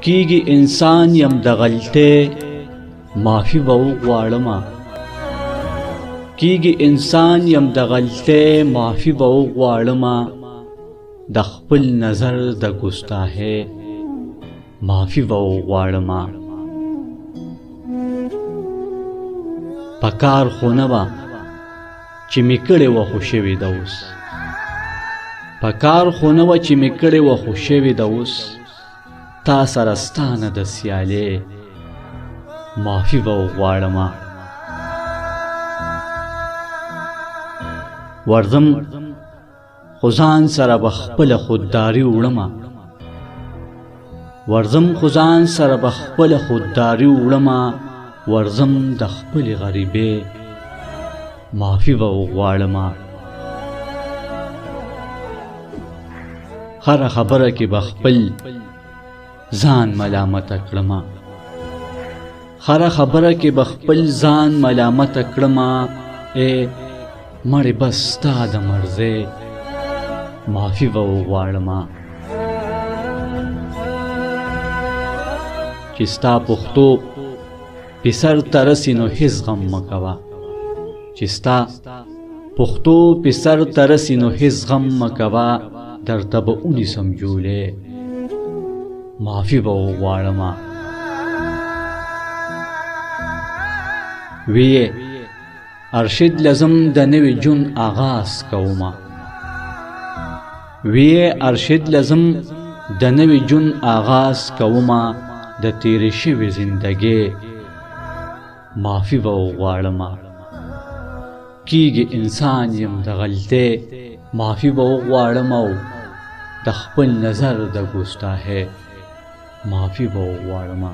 کیږي انسان یم د غلطۍ معافي به وغواړمه کیږي انسان یم د غلطۍ معافي به وغواړمه د خپل نظر د ګستاخۍ معافي به وغواړمه په کار خو نه وه چې مې کړې وه خو شوې ده اوس په کار خو نه وه چې مې کړې وه خو شوې ده اوس تا سره ستا نه د سیالۍ معافي به وغواړمه ورځم خو ځان سره به خپله خودداري وړمه ورځم خو ځان سره به خپله خودداري وړمه ورځم د خپلې غریبۍ معافي به وغواړمه هره خبره کې به خپل ځان ملامته کړمه هره خبره کې به خپل ځان ملامته کړمه ای مړې بس ستا د مرضۍ معافي به وغواړمه چې ستا پښتو په سر ته رسي نو هېڅ غم مه کوه چې ستا پښتو په سر ته رسي نو هېڅ غم مه کوه درته به ونیسم جولۍ معافي به وغواړمه ویې ارشد لازم د نوي ژوند آغاز کومه ویې ارشد لازم د نوي ژوند آغاز کومه د تیرې شوې زندګۍ معافي به وغواړمه کیږي انسان یم د غلطۍ معافي به وغواړمه او د خپل نظر د ګستاخۍ معافي به وغواړمه